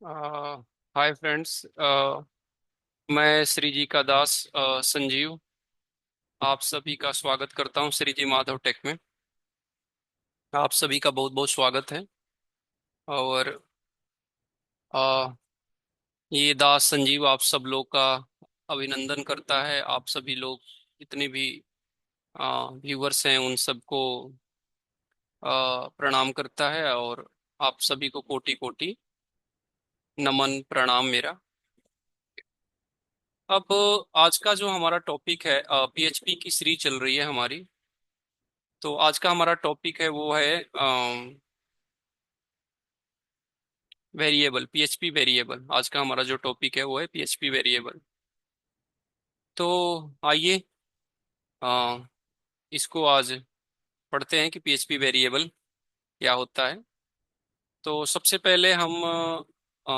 Hi friends. मैं श्री जी का दास संजीव आप सभी का स्वागत करता हूं श्री जी माधव टेक में। आप सभी का बहुत बहुत स्वागत है। और अ, ये दास संजीव आप सब लोग का अभिनंदन करता है। आप सभी लोग जितने भी व्यूवर्स हैं उन सबको प्रणाम करता है। और आप सभी को कोटि कोटि नमन प्रणाम मेरा। अब आज का जो हमारा टॉपिक है, पीएचपी की सीरीज चल रही है हमारी। तो आज का हमारा टॉपिक है वो है वेरिएबल, पीएचपी वेरिएबल। आज का हमारा जो टॉपिक है वो है पीएचपी वेरिएबल। तो आइए अ, इसको आज पढ़ते हैं कि पीएचपी वेरिएबल क्या होता है। तो सबसे पहले हम अ,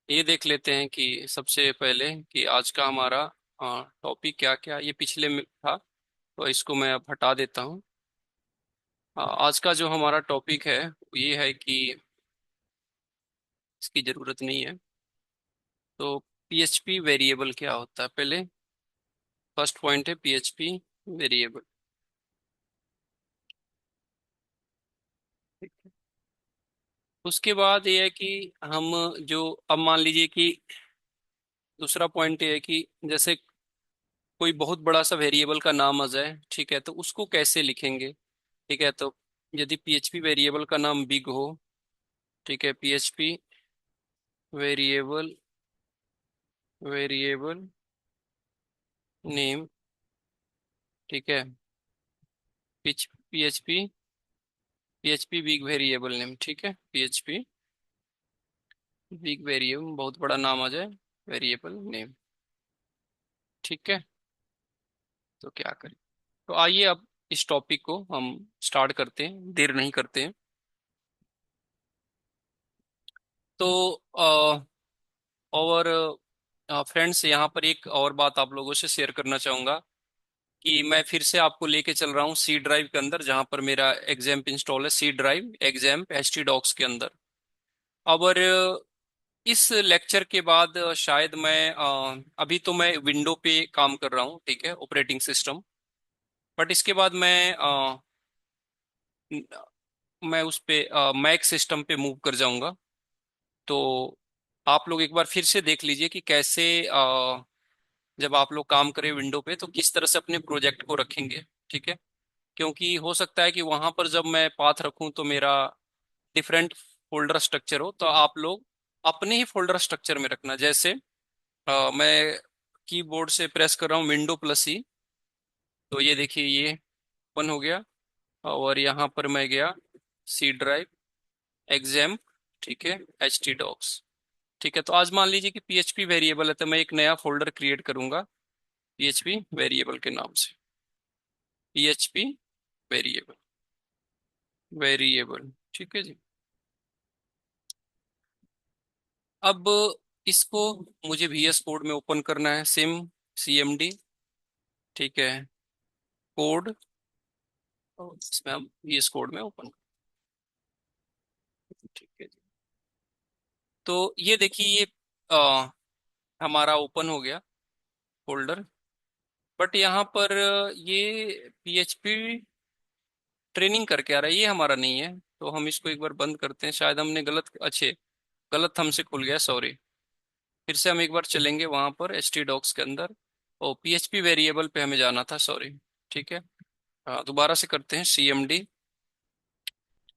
ये देख लेते हैं कि सबसे पहले कि आज का हमारा टॉपिक क्या क्या ये पिछले में था। तो इसको मैं अब हटा देता हूँ। आज का जो हमारा टॉपिक है ये है कि इसकी जरूरत नहीं है। तो पीएचपी वेरिएबल क्या होता है, पहले फर्स्ट पॉइंट है पीएचपी वेरिएबल। उसके बाद ये है कि हम जो अब मान लीजिए कि दूसरा पॉइंट ये है कि जैसे कोई बहुत बड़ा सा वेरिएबल का नाम आ जाए, ठीक है, तो उसको कैसे लिखेंगे। ठीक है, तो यदि पीएचपी वेरिएबल का नाम बिग हो, ठीक है, पीएचपी वेरिएबल वेरिएबल नेम, ठीक है, PHP PHP big variable name, ठीक है, पीएचपी बिग वेरिएबल बहुत बड़ा नाम आ जाए, वेरिएबल नेम, ठीक है। तो क्या करें। तो आइए अब इस टॉपिक को हम स्टार्ट करते हैं, देर नहीं करते हैं। तो और फ्रेंड्स, यहाँ पर एक और बात आप लोगों से शेयर करना चाहूंगा कि मैं फिर से आपको लेके चल रहा हूँ सी ड्राइव के अंदर, जहाँ पर मेरा एग्जैम्प इंस्टॉल है, C drive XAMPP htdocs के अंदर। और इस लेक्चर के बाद शायद मैं अभी तो मैं विंडो पे काम कर रहा हूँ, ठीक है, ऑपरेटिंग सिस्टम। बट इसके बाद मैं उस पे मैक सिस्टम पे मूव कर जाऊंगा। तो आप लोग एक बार फिर से देख लीजिए कि कैसे जब आप लोग काम करें विंडो पे तो किस तरह से अपने प्रोजेक्ट को रखेंगे, ठीक है। क्योंकि हो सकता है कि वहां पर जब मैं पाथ रखूं तो मेरा डिफरेंट फोल्डर स्ट्रक्चर हो, तो आप लोग अपने ही फोल्डर स्ट्रक्चर में रखना। जैसे मैं कीबोर्ड से प्रेस कर रहा हूँ विंडो प्लस ई, तो ये देखिए ये ओपन हो गया। और यहाँ पर मैं गया सी ड्राइव एग्जाम, ठीक है, एच टी डॉक्स, ठीक है। तो आज मान लीजिए कि पीएचपी वेरिएबल है, तो मैं एक नया फोल्डर क्रिएट करूंगा पीएचपी वेरिएबल के नाम से। पीएचपी वेरिएबल वेरिएबल, ठीक है जी। अब इसको मुझे VS कोड में ओपन करना है, सिम CMD, ठीक है, कोड। और इसमें हम VS कोड में ओपन, ठीक है जी। तो ये देखिए ये अ, हमारा ओपन हो गया फोल्डर। बट यहाँ पर ये PHP ट्रेनिंग करके आ रहा है, ये हमारा नहीं है। तो हम इसको एक बार बंद करते हैं, शायद हमने गलत, अच्छे गलत हमसे खुल गया, सॉरी। फिर से हम एक बार चलेंगे वहां पर htdocs के अंदर, और PHP वेरिएबल पे हमें जाना था, सॉरी, ठीक है। दोबारा से करते हैं CMD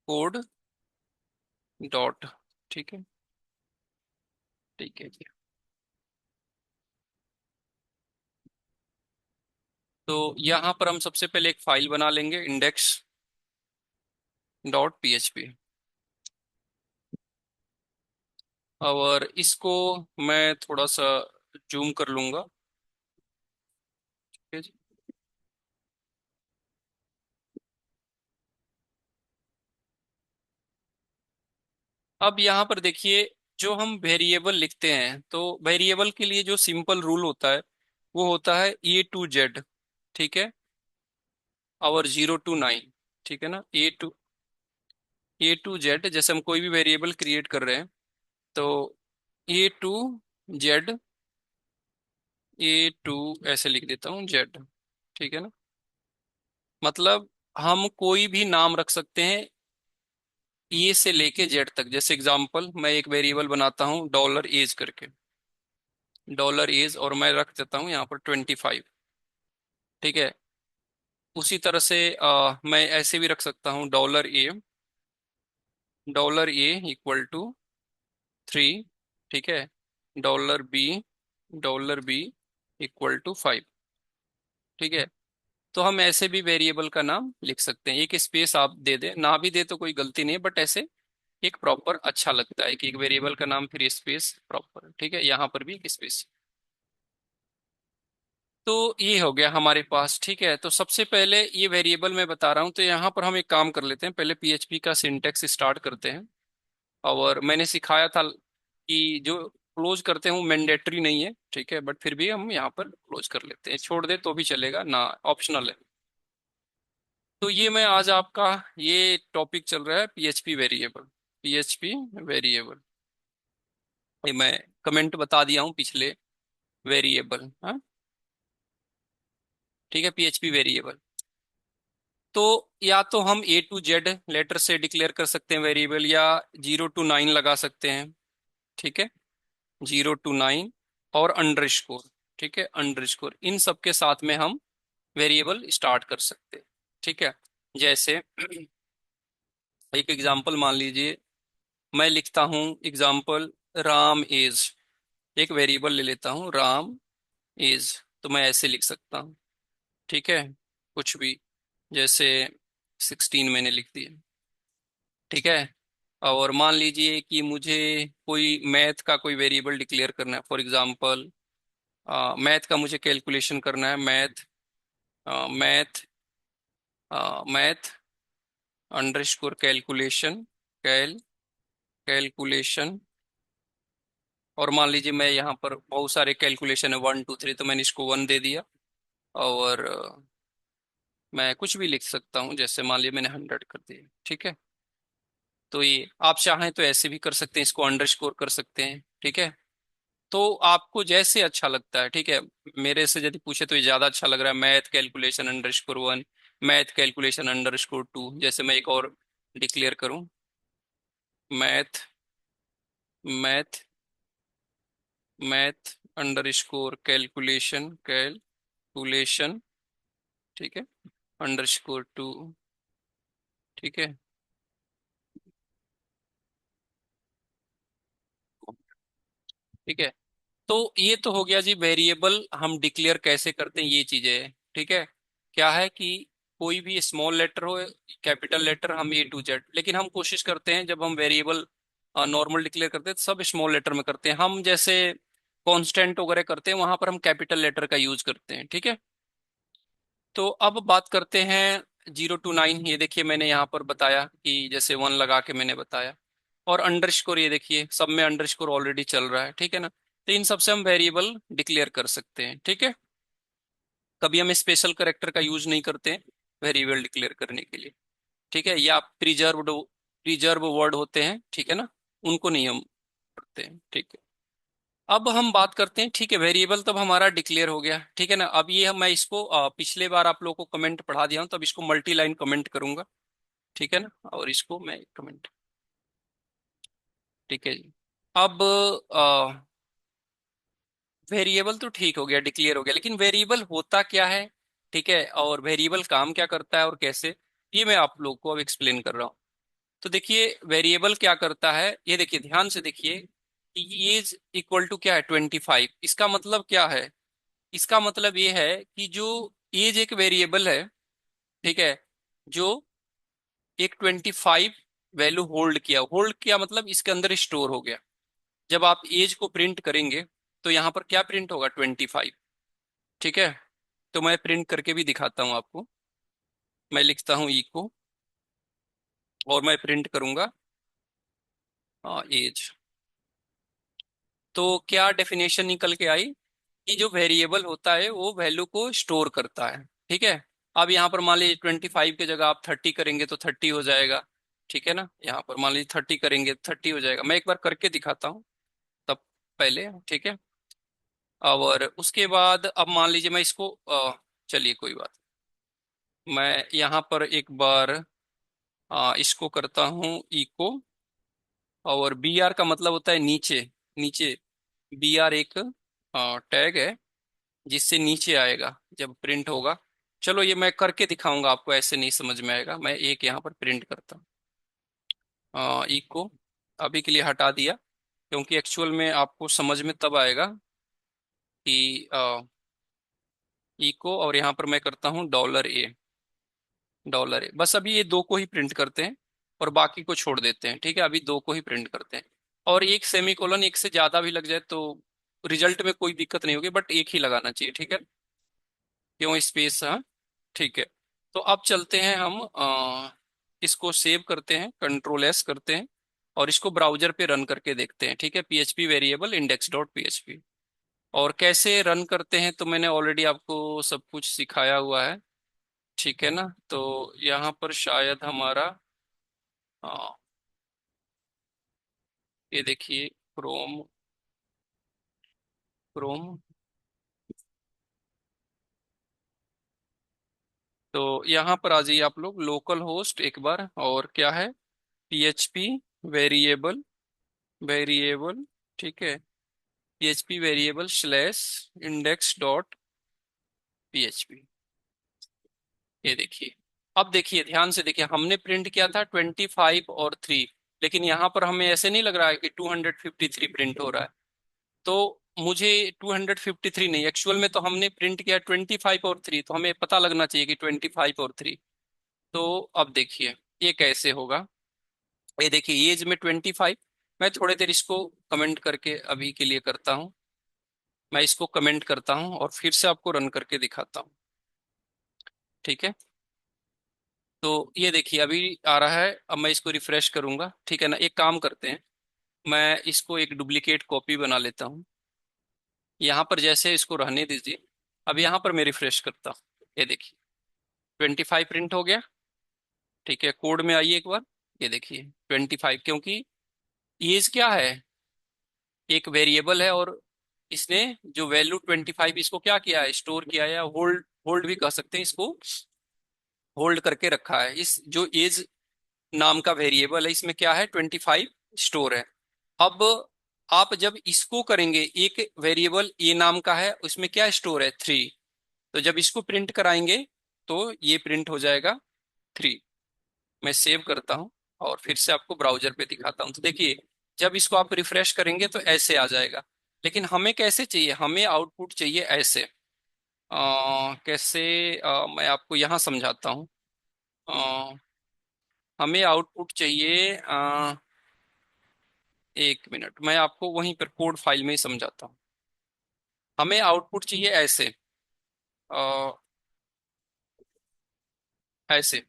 कोड डॉट, ठीक है, ठीक है जी। तो यहाँ पर हम सबसे पहले एक फाइल बना लेंगे, इंडेक्स डॉट PHP। और इसको मैं थोड़ा सा जूम कर लूंगा, ठीक है जी। अब यहाँ पर देखिए, जो हम वेरिएबल लिखते हैं तो वेरिएबल के लिए जो सिंपल रूल होता है वो होता है A to Z, ठीक है, और 0 to 9, ठीक है ना। A to Z, जैसे हम कोई भी वेरिएबल क्रिएट कर रहे हैं तो A to Z, A to ऐसे लिख देता हूँ Z, ठीक है ना। मतलब हम कोई भी नाम रख सकते हैं ए से लेके जेड तक। जैसे एग्जांपल मैं एक वेरिएबल बनाता हूँ $एज करके, $एज, और मैं रख देता हूँ यहाँ पर 25, ठीक है। उसी तरह से मैं ऐसे भी रख सकता हूँ $ए इक्वल टू 3, ठीक है। $बी, $बी इक्वल टू 5, ठीक है। तो हम ऐसे भी वेरिएबल का नाम लिख सकते हैं। एक स्पेस आप दे दें, ना भी दे तो कोई गलती नहीं है, बट ऐसे एक प्रॉपर अच्छा लगता है कि एक वेरिएबल का नाम फिर स्पेस प्रॉपर, ठीक है। यहाँ पर भी एक स्पेस। तो ये हो गया हमारे पास, ठीक है। तो सबसे पहले ये वेरिएबल मैं बता रहा हूँ, तो यहाँ पर हम एक काम कर लेते हैं, पहले पीएचपी का सिंटेक्स स्टार्ट करते हैं। और मैंने सिखाया था कि जो क्लोज करते हैं वो मैंडेटरी नहीं है, ठीक है, बट फिर भी हम यहाँ पर क्लोज कर लेते हैं, छोड़ दे तो भी चलेगा ना, ऑप्शनल है। तो ये मैं आज आपका ये टॉपिक चल रहा है पीएचपी वेरिएबल, पीएचपी वेरिएबल। ये मैं कमेंट बता दिया हूँ पिछले, वेरिएबल, हाँ, ठीक है, पीएचपी वेरिएबल। तो या तो हम A to Z लेटर से डिक्लेयर कर सकते हैं वेरिएबल, या 0 to 9 लगा सकते हैं, ठीक है, 0 to 9, और अंडरस्कोर, ठीक है, अंडरस्कोर, इन सब के साथ में हम वेरिएबल स्टार्ट कर सकते हैं, ठीक है। जैसे एक एग्जांपल मान लीजिए, मैं लिखता हूँ एग्जांपल राम इज, एक वेरिएबल ले लेता हूँ राम इज, तो मैं ऐसे लिख सकता हूँ, ठीक है, कुछ भी, जैसे 16 मैंने लिख दिया, ठीक है। और मान लीजिए कि मुझे कोई मैथ का कोई वेरिएबल डिक्लेयर करना है, फॉर एग्जांपल मैथ का मुझे कैलकुलेशन करना है, math, math, math underscore calculation, cal calculation. और मान लीजिए मैं यहाँ पर बहुत सारे कैलकुलेशन है, 1 2 3, तो मैंने इसको 1 दे दिया। और मैं कुछ भी लिख सकता हूँ, जैसे मान लीजिए मैंने 100 कर दिया, ठीक है। तो ये आप चाहें तो ऐसे भी कर सकते हैं, इसको अंडरस्कोर कर सकते हैं, ठीक है। तो आपको जैसे अच्छा लगता है, ठीक है। मेरे से यदि पूछे तो ये ज्यादा अच्छा लग रहा है, math calculation underscore 1, math calculation underscore 2। जैसे मैं एक और डिक्लेयर करूं, math, math, math underscore calculation, calculation, ठीक है, अंडरस्कोर 2, ठीक है, ठीक है। तो ये तो हो गया जी वेरिएबल हम डिक्लेयर कैसे करते हैं, ये चीजें है, ठीक है। क्या है कि कोई भी स्मॉल लेटर हो, कैपिटल लेटर, हम A to Z, लेकिन हम कोशिश करते हैं जब हम वेरिएबल नॉर्मल डिक्लेयर करते हैं तो सब स्मॉल लेटर में करते हैं। हम जैसे कांस्टेंट वगैरह करते हैं वहां पर हम कैपिटल लेटर का यूज करते हैं, ठीक है। तो अब बात करते हैं 0 to 9। ये देखिए मैंने यहाँ पर बताया कि जैसे 1 लगा के मैंने बताया। और अंडरस्कोर, ये देखिए सब में अंडरस्कोर ऑलरेडी चल रहा है, ठीक है ना। तो इन सबसे हम वेरिएबल डिक्लेयर कर सकते हैं, ठीक है। कभी हम स्पेशल करेक्टर का यूज नहीं करते हैं वेरिएबल डिक्लेयर करने के लिए, ठीक है। या प्रिजर्व्ड, प्रिजर्व वर्ड होते हैं, ठीक है ना, उनको नहीं हम करते हैं, ठीक है। अब हम बात करते हैं, ठीक है, वेरिएबल तब हमारा डिक्लेयर हो गया, ठीक है ना। अब ये मैं इसको पिछले बार आप लोगों को कमेंट पढ़ा दिया हूं, तब इसको मल्टी लाइन कमेंट करूंगा, ठीक है ना, और इसको मैं कमेंट, ठीक है जी। अब वेरिएबल तो ठीक हो गया, डिक्लेयर हो गया, लेकिन वेरिएबल होता क्या है, ठीक है, और वेरिएबल काम क्या करता है और कैसे, ये मैं आप लोग को अब एक्सप्लेन कर रहा हूँ। तो देखिए वेरिएबल क्या करता है, ये देखिए ध्यान से देखिए कि एज इक्वल टू क्या है, 25। इसका मतलब क्या है, इसका मतलब ये है कि जो एज एक वेरिएबल है, ठीक है, जो एक 25 वैल्यू होल्ड किया मतलब इसके अंदर स्टोर हो गया। जब आप एज को प्रिंट करेंगे तो यहाँ पर क्या प्रिंट होगा, 25, ठीक है। तो मैं प्रिंट करके भी दिखाता हूँ आपको। मैं लिखता हूँ इको, और मैं प्रिंट करूंगा एज। तो क्या डेफिनेशन निकल के आई कि जो वेरिएबल होता है वो वैल्यू को स्टोर करता है, ठीक है। अब यहाँ पर मान लीजिए 25 की जगह आप 30 करेंगे तो 30 हो जाएगा, ठीक है ना, यहाँ पर मान लीजिए 30 करेंगे, 30 हो जाएगा। मैं एक बार करके दिखाता हूँ तब पहले, ठीक है। और उसके बाद अब मान लीजिए मैं इसको चलिए कोई बात, मैं यहाँ पर एक बार इसको करता हूँ इको। और बी आर का मतलब होता है नीचे, नीचे। बी आर एक टैग है जिससे नीचे आएगा जब प्रिंट होगा। चलो ये मैं करके दिखाऊंगा आपको, ऐसे नहीं समझ में आएगा। मैं एक यहाँ पर प्रिंट करता हूँ इको, अभी के लिए हटा दिया, क्योंकि एक्चुअल में आपको समझ में तब आएगा कि इको। और यहाँ पर मैं करता हूँ $A, $A। बस अभी ये दो को ही प्रिंट करते हैं और बाकी को छोड़ देते हैं, ठीक है। अभी दो को ही प्रिंट करते हैं। और एक सेमीकोलन एक से ज्यादा भी लग जाए तो रिजल्ट में कोई दिक्कत नहीं होगी, बट एक ही लगाना चाहिए, ठीक है। क्यों स्पेस, हाँ, ठीक है। तो अब चलते हैं हम इसको सेव करते हैं, कंट्रोल S करते हैं और इसको ब्राउजर पे रन करके देखते हैं, ठीक है। PHP variable index.php। और कैसे रन करते हैं तो मैंने ऑलरेडी आपको सब कुछ सिखाया हुआ है, ठीक है ना। तो यहाँ पर शायद हमारा ये देखिए, क्रोम, क्रोम। तो यहाँ पर आ जाइए आप लोग, लोकल होस्ट एक बार, और क्या है, PHP वेरिएबल, वेरिएबल, ठीक है। PHP variable /index.php। ये देखिए, अब देखिए ध्यान से देखिए, हमने प्रिंट किया था 25 और 3, लेकिन यहाँ पर हमें ऐसे नहीं लग रहा है कि 253 प्रिंट हो रहा है। तो मुझे 253 नहीं, एक्चुअल में तो हमने प्रिंट किया 25 और 3, तो हमें पता लगना चाहिए कि 25 और 3। तो अब देखिए ये कैसे होगा। ये देखिए एज में 25। मैं थोड़ी देर इसको कमेंट करके अभी के लिए करता हूँ। मैं इसको कमेंट करता हूँ और फिर से आपको रन करके दिखाता हूँ, ठीक है। तो ये देखिए अभी आ रहा है। अब मैं इसको रिफ्रेश करूंगा, ठीक है ना। एक काम करते हैं, मैं इसको एक डुप्लीकेट कॉपी बना लेता हूँ। यहाँ पर जैसे इसको रहने दीजिए। अब यहाँ पर मैं रिफ्रेश करता हूँ, ये देखिए 25 प्रिंट हो गया, ठीक है। कोड में आइए एक बार, ये देखिए 25, क्योंकि एज क्या है, एक वेरिएबल है, और इसने जो वैल्यू 25 इसको क्या किया है, स्टोर किया है, या होल्ड, होल्ड भी कह सकते हैं इसको, होल्ड करके रखा है। इस जो एज नाम का वेरिएबल है इसमें क्या है, 25 स्टोर है। अब आप जब इसको करेंगे, एक वेरिएबल ए नाम का है, उसमें क्या स्टोर है, 3। तो जब इसको प्रिंट कराएंगे तो ये प्रिंट हो जाएगा 3। मैं सेव करता हूँ और फिर से आपको ब्राउजर पे दिखाता हूँ। तो देखिए जब इसको आप रिफ्रेश करेंगे तो ऐसे आ जाएगा। लेकिन हमें कैसे चाहिए, हमें आउटपुट चाहिए ऐसे। कैसे, मैं आपको यहाँ समझाता हूँ। हमें आउटपुट चाहिए, एक मिनट, मैं आपको वहीं पर कोड फाइल में ही समझाता हूँ। हमें आउटपुट चाहिए ऐसे, अ, ऐसे,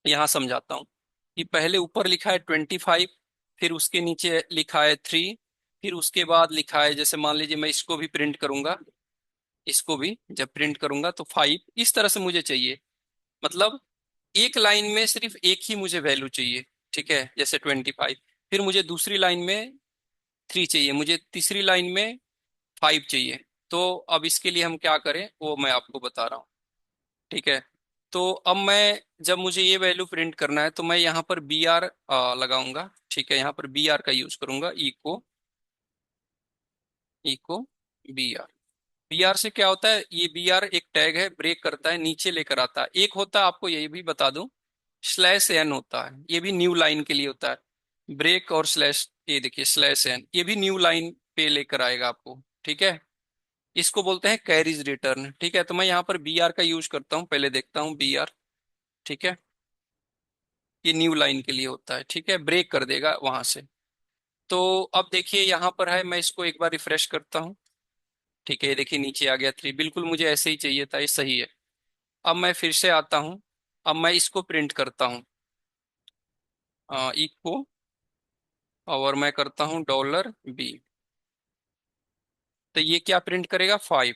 यहाँ समझाता हूँ कि पहले ऊपर लिखा है 25, फिर उसके नीचे लिखा है 3, फिर उसके बाद लिखा है, जैसे मान लीजिए मैं इसको भी प्रिंट करूंगा, इसको भी जब प्रिंट करूंगा तो 5, इस तरह से मुझे चाहिए। मतलब एक लाइन में सिर्फ एक ही मुझे वैल्यू चाहिए, ठीक है, जैसे 25। फिर मुझे दूसरी लाइन में 3 चाहिए, मुझे तीसरी लाइन में 5 चाहिए। तो अब इसके लिए हम क्या करें वो मैं आपको बता रहा हूँ, ठीक है। तो अब मैं, जब मुझे ये वैल्यू प्रिंट करना है तो मैं यहाँ पर BR लगाऊंगा, ठीक है। यहाँ पर BR का यूज करूंगा, इको, इको BR। BR से क्या होता है, ये BR एक टैग है, ब्रेक करता है, नीचे लेकर आता है। एक होता है, आपको ये भी बता दूं, /n होता है, ये भी न्यू लाइन के लिए होता है। ब्रेक और स्लैश, ये देखिए /n, ये भी न्यू लाइन पे लेकर आएगा आपको, ठीक है। इसको बोलते हैं कैरीज रिटर्न, ठीक है। तो मैं यहाँ पर BR का यूज करता हूँ, पहले देखता हूँ BR, ठीक है। ये न्यू लाइन के लिए होता है, ठीक है, ब्रेक कर देगा वहां से। तो अब देखिए यहाँ पर है, मैं इसको एक बार रिफ्रेश करता हूँ, ठीक है। ये देखिए नीचे आ गया 3, बिल्कुल मुझे ऐसे ही चाहिए था, ये सही है। अब मैं फिर से आता हूँ, अब मैं इसको प्रिंट करता हूँ, इको, और मैं करता हूँ $B। तो ये क्या प्रिंट करेगा, 5,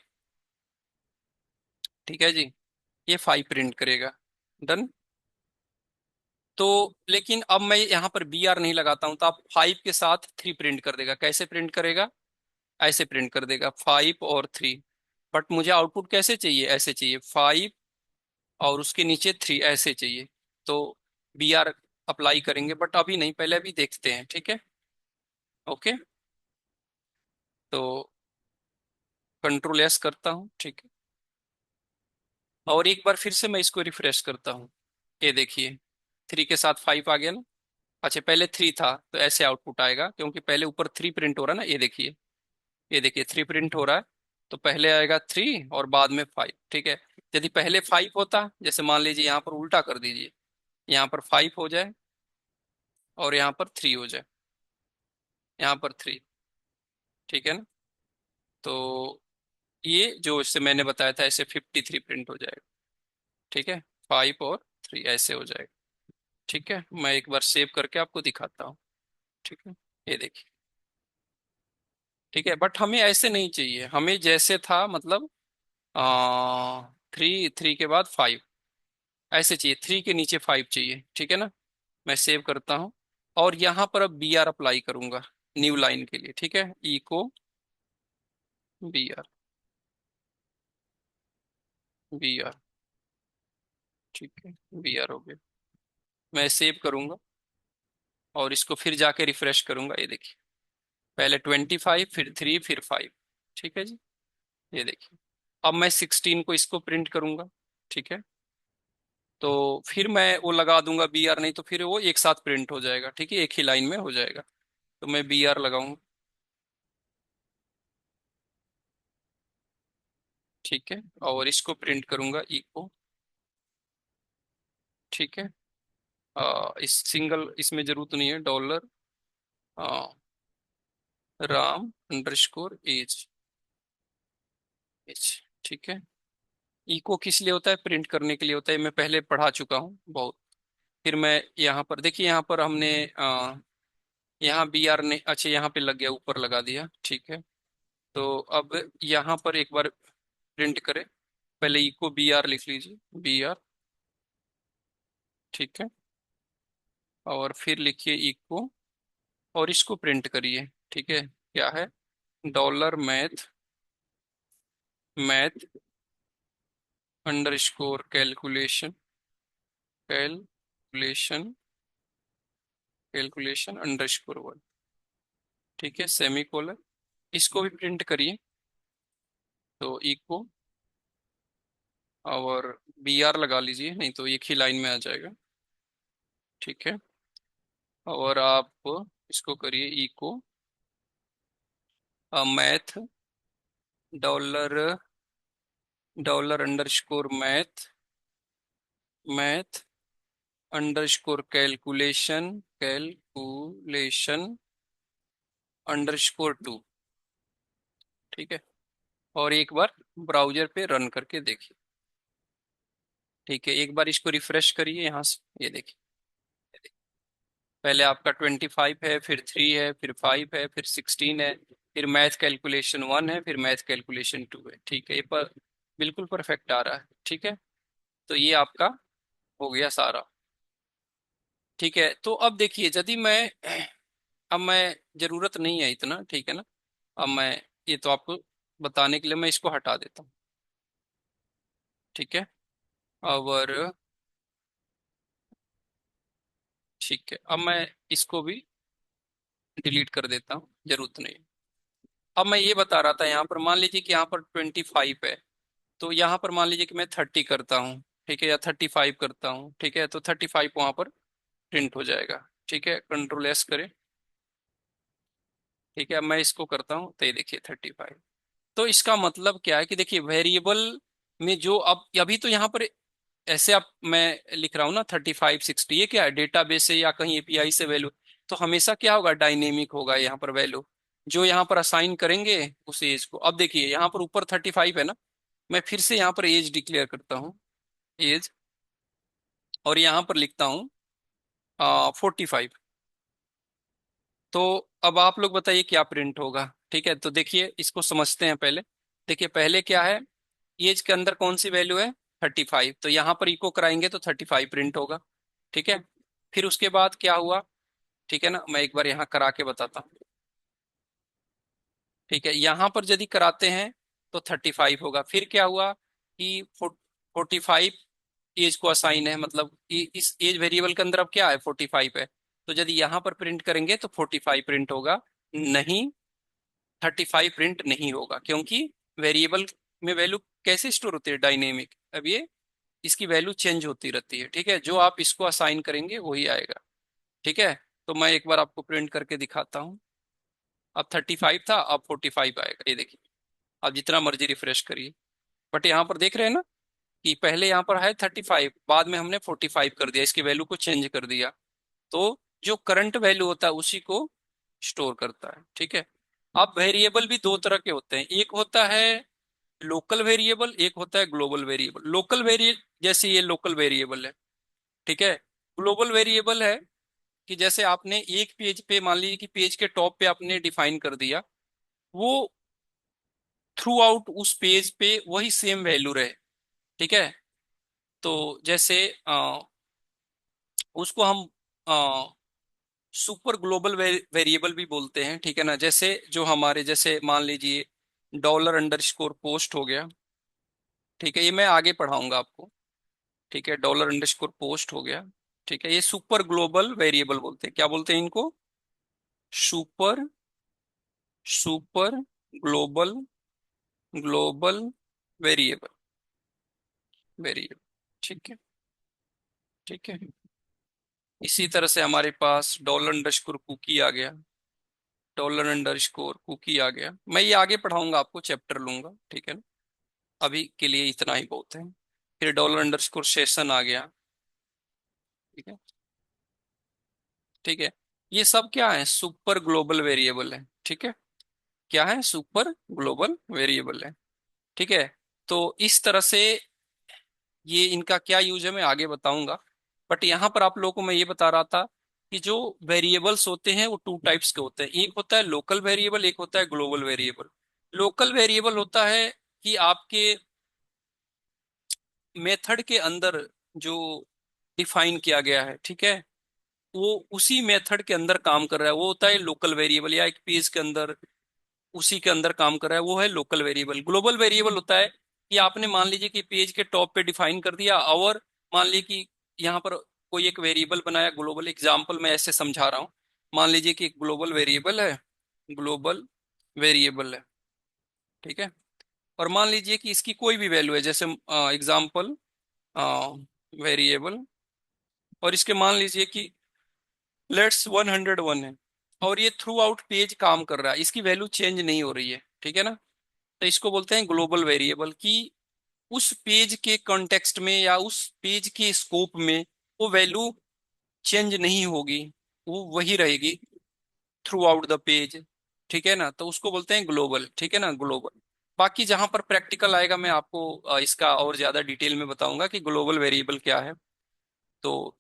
ठीक है जी। ये 5 प्रिंट करेगा। डन। तो लेकिन अब मैं यहाँ पर बी आर नहीं लगाता हूं, तो आप 5 के साथ 3 प्रिंट कर देगा। कैसे प्रिंट करेगा? ऐसे प्रिंट कर देगा 5 और 3। बट मुझे आउटपुट कैसे चाहिए? ऐसे चाहिए 5 और उसके नीचे 3 ऐसे चाहिए। तो बी आर अप्लाई करेंगे, बट अभी नहीं, पहले अभी देखते हैं, ठीक है। ओके, तो कंट्रोल एस करता हूँ, ठीक है। और एक बार फिर से मैं इसको रिफ्रेश करता हूँ। ये देखिए 3 के साथ 5 आ गया ना। अच्छा, पहले 3 था तो ऐसे आउटपुट आएगा, क्योंकि पहले ऊपर 3 प्रिंट हो रहा है ना। ये देखिए, ये देखिए 3 प्रिंट हो रहा है। तो पहले आएगा 3 और बाद में 5, ठीक है। यदि पहले 5 होता, जैसे मान लीजिए यहाँ पर उल्टा कर दीजिए, यहाँ पर 5 हो जाए और यहाँ पर 3 हो जाए, यहाँ पर 3, ठीक है ना। तो ये जो इससे मैंने बताया था, ऐसे 53 प्रिंट हो जाएगा, ठीक है। 5 और 3 ऐसे हो जाएगा, ठीक है। मैं एक बार सेव करके आपको दिखाता हूँ, ठीक है। ये देखिए, ठीक है। बट हमें ऐसे नहीं चाहिए, हमें जैसे था, मतलब 3 के बाद 5 ऐसे चाहिए, 3 के नीचे 5 चाहिए, ठीक है ना। मैं सेव करता हूँ और यहाँ पर अब बी आर अप्लाई करूंगा न्यू लाइन के लिए, ठीक है। Echo B R, B R, ठीक है। बी आर हो गया। मैं सेव करूंगा और इसको फिर जाके रिफ्रेश करूंगा। ये देखिए, पहले 25, फिर 3, फिर 5, ठीक है जी। ये देखिए, अब मैं 16 को इसको प्रिंट करूंगा, ठीक है। तो फिर मैं वो लगा दूंगा बी आर, नहीं तो फिर वो एक साथ प्रिंट हो जाएगा, ठीक है, एक ही लाइन में हो जाएगा। तो मैं बी आर लगाऊंगा, ठीक है। और इसको प्रिंट करूंगा इको, ठीक है। इस सिंगल इसमें जरूरत नहीं है, dollar Ram underscore age, age, ठीक है। इको किस लिए होता है? प्रिंट करने के लिए होता है, मैं पहले पढ़ा चुका हूँ बहुत। फिर मैं यहाँ पर देखिए, यहाँ पर हमने यहाँ बी आर ने, अच्छा यहाँ पे लग गया, ऊपर लगा दिया, ठीक है। तो अब यहाँ पर एक बार प्रिंट करें, पहले इको बी आर लिख लीजिए, बी आर, ठीक है। और फिर लिखिए इको और इसको प्रिंट करिए, ठीक है। क्या है? Dollar math, math underscore calculation, calculation, calculation underscore one, ठीक है, सेमी कोलन। इसको भी प्रिंट करिए, तो इको और बी आर लगा लीजिए, नहीं तो एक ही लाइन में आ जाएगा, ठीक है। और आप इसको करिए echo math, dollar, dollar underscore math, math underscore calculation, calculation underscore two, ठीक है। और एक बार ब्राउजर पे रन करके देखिए, ठीक है। एक बार इसको रिफ्रेश करिए यहाँ से, ये देखिए, पहले आपका 25 है, फिर 3 है, फिर 5 है, फिर 16 है, फिर मैथ कैलकुलेशन 1 है, फिर मैथ कैलकुलेशन 2 है, ठीक है। ये पर बिल्कुल परफेक्ट आ रहा है, ठीक है। तो ये आपका हो गया सारा, ठीक है। तो अब देखिए, यदि मैं, अब मैं, जरूरत नहीं है इतना, ठीक है ना। अब मैं, ये तो आपको बताने के लिए मैं इसको हटा देता हूँ, ठीक है। और ठीक है, अब मैं इसको भी डिलीट कर देता हूँ, जरूरत नहीं। अब मैं ये बता रहा था, यहाँ पर मान लीजिए कि यहाँ पर 25 है, तो यहाँ पर मान लीजिए कि मैं 30 करता हूँ, ठीक है, या 35 करता हूँ, ठीक है। तो 35 वहाँ पर प्रिंट हो जाएगा, ठीक है। कंट्रोल एस करें, ठीक है। अब मैं इसको करता हूँ, तो ये देखिए 35। तो इसका मतलब क्या है कि देखिए, वेरिएबल में जो, अब अभी तो यहाँ पर ऐसे आप, मैं लिख रहा हूँ ना 35, 60, ये क्या है? डेटाबेस से या कहीं एपीआई से वैल्यू, तो हमेशा क्या होगा? डायनेमिक होगा यहाँ पर वैल्यू, जो यहाँ पर असाइन करेंगे उस एज को। अब देखिए, यहाँ पर ऊपर 35 है ना, मैं फिर से यहाँ पर एज डिक्लेयर करता हूँ, एज, और यहाँ पर लिखता हूँ 45। तो अब आप लोग बताइए क्या प्रिंट होगा, ठीक है। तो देखिए, इसको समझते हैं पहले। देखिए, पहले क्या है, एज के अंदर कौन सी वैल्यू है? 35, तो यहाँ पर इको कराएंगे तो 35 प्रिंट होगा। ठीक है। फिर उसके बाद क्या हुआ, ठीक है ना, मैं एक बार यहाँ करा के बताता हूँ। ठीक है, यहाँ पर यदि कराते हैं तो 35 होगा। फिर क्या हुआ कि 45 एज को असाइन है, मतलब इस एज वेरिएबल के अंदर अब क्या है, 45 है। तो यदि यहाँ पर प्रिंट करेंगे तो 45 प्रिंट होगा, नहीं 35 प्रिंट नहीं होगा, क्योंकि वेरिएबल में वैल्यू कैसे स्टोर होती है, डायनेमिक। अब ये इसकी वैल्यू चेंज होती रहती है। ठीक है, जो आप इसको असाइन करेंगे वही आएगा। ठीक है, तो मैं एक बार आपको प्रिंट करके दिखाता हूँ। अब 35 था, अब 45 आएगा, ये देखिए। आप जितना मर्जी रिफ्रेश करिए, बट यहाँ पर देख रहे हैं ना कि पहले यहाँ पर है 35, बाद में हमने 45 कर दिया, इसकी वैल्यू को चेंज कर दिया। तो जो करंट वैल्यू होता है उसी को स्टोर करता है। ठीक है। अब वेरिएबल भी दो तरह के होते हैं, एक होता है लोकल वेरिएबल, एक होता है ग्लोबल वेरिएबल। लोकल वेरिएबल जैसे ये लोकल वेरिएबल है। ठीक है। ग्लोबल वेरिएबल है कि जैसे आपने एक पेज पे, मान लीजिए कि पेज के टॉप पे आपने डिफाइन कर दिया, वो थ्रू आउट उस पेज पे वही सेम वैल्यू रहे। ठीक है। तो जैसे उसको हम सुपर ग्लोबल वेरिएबल भी बोलते हैं। ठीक है ना, जैसे जो हमारे, जैसे मान लीजिए $_पोस्ट हो गया। ठीक है, ये मैं आगे पढ़ाऊंगा आपको। ठीक है, $_पोस्ट हो गया। ठीक है, ये सुपर ग्लोबल वेरिएबल बोलते हैं। क्या बोलते हैं इनको, super super global global variable variable. ठीक है। ठीक है, इसी तरह से हमारे पास $_कुकी आ गया। $_कुकी आ गया, मैं ये आगे पढ़ाऊंगा आपको, चैप्टर लूंगा। ठीक है ना, अभी के लिए इतना ही बहुत है। फिर $_सेशन आ गया। ठीक है। ठीक है, ये सब क्या है, सुपर ग्लोबल वेरिएबल है। ठीक है, क्या है, सुपर ग्लोबल वेरिएबल है। ठीक है, तो इस तरह से ये इनका क्या यूज है मैं आगे बताऊंगा। बट यहाँ पर आप लोगों को मैं ये बता रहा था कि जो वेरिएबल्स होते हैं वो टू टाइप्स के होते हैं, एक होता है लोकल वेरिएबल, एक होता है ग्लोबल वेरिएबल। लोकल वेरिएबल होता है कि आपके मेथड के अंदर जो डिफाइन किया गया है, ठीक है, वो उसी मेथड के अंदर काम कर रहा है, वो होता है लोकल वेरिएबल। या एक पेज के अंदर उसी के अंदर काम कर रहा है, वो है लोकल वेरिएबल। ग्लोबल वेरिएबल होता है कि आपने मान लीजिए कि पेज के टॉप पे डिफाइन कर दिया, और मान लीजिए कि यहाँ पर कोई एक वेरिएबल बनाया ग्लोबल। एग्जाम्पल मैं ऐसे समझा रहा हूँ, मान लीजिए कि एक ग्लोबल वेरिएबल है, ग्लोबल वेरिएबल है। ठीक है, और मान लीजिए कि इसकी कोई भी वैल्यू है, जैसे एग्जाम्पल वेरिएबल, और इसके मान लीजिए कि लेट्स 101 है, और ये थ्रू आउट पेज काम कर रहा है, इसकी वैल्यू चेंज नहीं हो रही है। ठीक है ना, तो इसको बोलते हैं ग्लोबल वेरिएबल, कि उस पेज के कॉन्टेक्स्ट में या उस पेज के स्कोप में वो वैल्यू चेंज नहीं होगी, वो वही रहेगी थ्रू आउट द पेज। ठीक है ना, तो उसको बोलते हैं ग्लोबल। ठीक है ना, ग्लोबल। बाकी जहां पर प्रैक्टिकल आएगा मैं आपको इसका और ज्यादा डिटेल में बताऊंगा कि ग्लोबल वेरिएबल क्या है। तो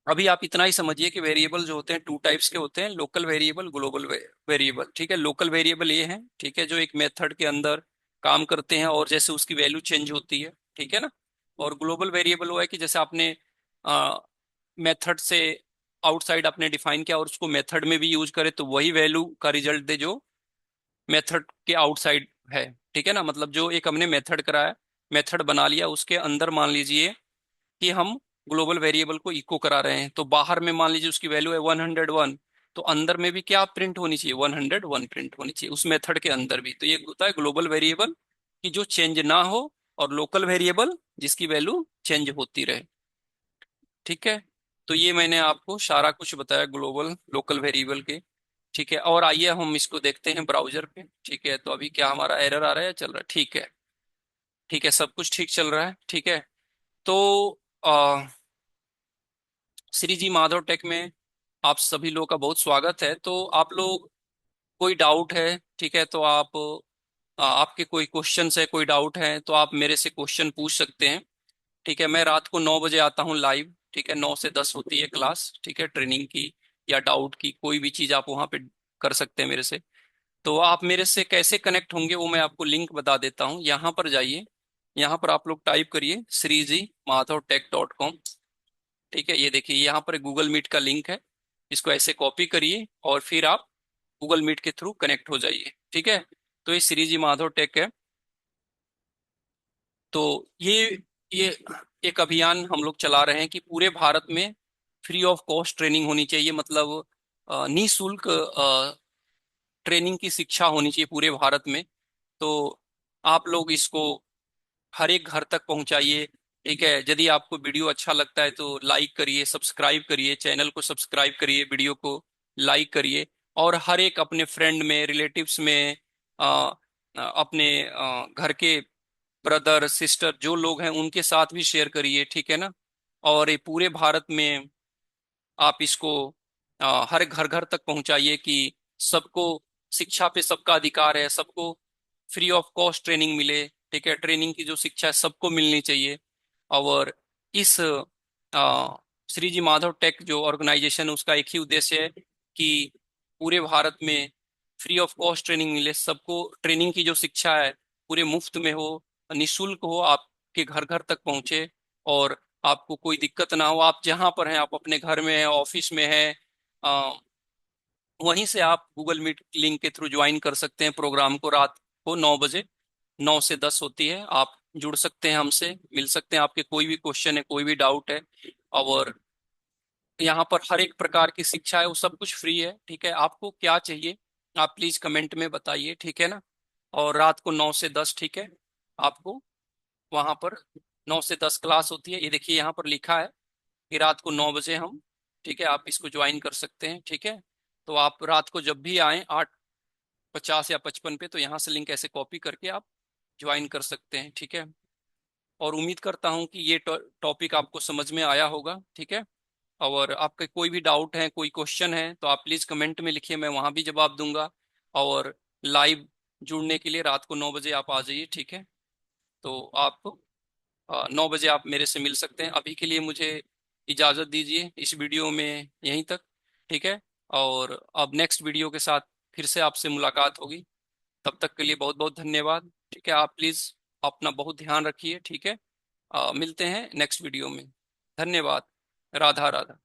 अभी आप इतना ही समझिए कि वेरिएबल जो होते हैं टू टाइप्स के होते हैं, लोकल वेरिएबल, ग्लोबल वेरिएबल। ठीक है, लोकल वेरिएबल ये है, ठीक है, जो एक मेथड के अंदर काम करते हैं और जैसे उसकी वैल्यू चेंज होती है। ठीक है ना, और ग्लोबल वेरिएबल वो है कि जैसे आपने मेथड से आउटसाइड आपने डिफाइन किया और उसको मेथड में भी यूज करे, तो वही वैल्यू का रिजल्ट दे जो मेथड के आउटसाइड है। ठीक है ना, मतलब जो एक हमने मेथड कराया, मेथड बना लिया, उसके अंदर मान लीजिए कि हम ग्लोबल वेरिएबल को इको करा रहे हैं, तो बाहर में मान लीजिए उसकी वैल्यू है 101, तो अंदर में भी क्या प्रिंट होनी चाहिए, 101 प्रिंट होनी चाहिए उस मेथड के अंदर भी। तो ये होता है ग्लोबल वेरिएबल कि जो चेंज ना हो, और लोकल वेरिएबल जिसकी वैल्यू चेंज होती रहे। ठीक है, तो ये मैंने आपको सारा कुछ बताया ग्लोबल लोकल वेरिएबल के। ठीक है, और आइए हम इसको देखते हैं ब्राउजर पे। ठीक है, तो अभी क्या हमारा एरर आ रहा है, चल रहा है, ठीक है। ठीक है, सब कुछ ठीक चल रहा है। ठीक है, तो श्री जी माधव टेक में आप सभी लोग का बहुत स्वागत है। तो आप लोग, कोई डाउट है, ठीक है, तो आप आपके कोई क्वेश्चन है, कोई डाउट है तो आप मेरे से क्वेश्चन पूछ सकते हैं। ठीक है, मैं रात को 9 बजे आता हूँ लाइव। ठीक है, 9 से 10 होती है क्लास। ठीक है, ट्रेनिंग की या डाउट की कोई भी चीज़ आप वहाँ पे कर सकते हैं मेरे से। तो आप मेरे से कैसे कनेक्ट होंगे वो मैं आपको लिंक बता देता हूँ, यहाँ पर जाइए। यहाँ पर आप लोग टाइप करिए srijimadhavtech.com। ठीक है, ये देखिए यहाँ पर गूगल मीट का लिंक है, इसको ऐसे कॉपी करिए और फिर आप गूगल मीट के थ्रू कनेक्ट हो जाइए। ठीक है, तो ये श्रीजी माधव टेक है। तो ये एक अभियान हम लोग चला रहे हैं कि पूरे भारत में फ्री ऑफ कॉस्ट ट्रेनिंग होनी चाहिए, मतलब निःशुल्क ट्रेनिंग की शिक्षा होनी चाहिए पूरे भारत में। तो आप लोग इसको हर एक घर तक पहुंचाइए। ठीक है, यदि आपको वीडियो अच्छा लगता है तो लाइक करिए, सब्सक्राइब करिए, चैनल को सब्सक्राइब करिए, वीडियो को लाइक करिए, और हर एक अपने फ्रेंड में, रिलेटिव्स में, अपने घर के ब्रदर सिस्टर जो लोग हैं उनके साथ भी शेयर करिए। ठीक है ना। और ये पूरे भारत में आप इसको हर घर घर तक पहुंचाइए कि सबको शिक्षा पे सबका अधिकार है, सबको फ्री ऑफ कॉस्ट ट्रेनिंग मिले। ठीक है, ट्रेनिंग की जो शिक्षा है सबको मिलनी चाहिए। और इस श्री जी माधव टेक जो ऑर्गेनाइजेशन है उसका एक ही उद्देश्य है कि पूरे भारत में फ्री ऑफ कॉस्ट ट्रेनिंग मिले सबको। ट्रेनिंग की जो शिक्षा है पूरे मुफ्त में हो, निशुल्क हो, आपके घर घर तक पहुंचे, और आपको कोई दिक्कत ना हो। आप जहां पर हैं, आप अपने घर में हैं, ऑफिस में हैं, वहीं से आप गूगल मीट लिंक के थ्रू ज्वाइन कर सकते हैं प्रोग्राम को। रात को 9 बजे, 9 से 10 होती है। आप जुड़ सकते हैं हमसे, मिल सकते हैं। आपके कोई भी क्वेश्चन है, कोई भी डाउट है, और यहाँ पर हर एक प्रकार की शिक्षा है, वो सब कुछ फ्री है। ठीक है, आपको क्या चाहिए आप प्लीज कमेंट में बताइए। ठीक है ना। और रात को 9 से 10, ठीक है, आपको वहां पर 9 से 10 क्लास होती है। ये देखिए यहाँ पर लिखा है कि रात को 9 बजे हम, ठीक है, आप इसको ज्वाइन कर सकते हैं। ठीक है, तो आप रात को जब भी आए 8:50 या 55 पे, तो यहाँ से लिंक ऐसे कॉपी करके आप ज्वाइन कर सकते हैं। ठीक है, और उम्मीद करता हूँ कि ये टॉपिक आपको समझ में आया होगा। ठीक है, और आपके कोई भी डाउट है, कोई क्वेश्चन है, तो आप प्लीज़ कमेंट में लिखिए, मैं वहाँ भी जवाब दूंगा। और लाइव जुड़ने के लिए रात को 9 बजे आप आ जाइए। ठीक है, तो आप 9 बजे आप मेरे से मिल सकते हैं। अभी के लिए मुझे इजाज़त दीजिए इस वीडियो में यहीं तक। ठीक है, और अब नेक्स्ट वीडियो के साथ फिर से आपसे मुलाकात होगी। तब तक के लिए बहुत बहुत धन्यवाद। ठीक है, आप प्लीज़ अपना बहुत ध्यान रखिए। ठीक है, मिलते हैं नेक्स्ट वीडियो में। धन्यवाद। राधा राधा।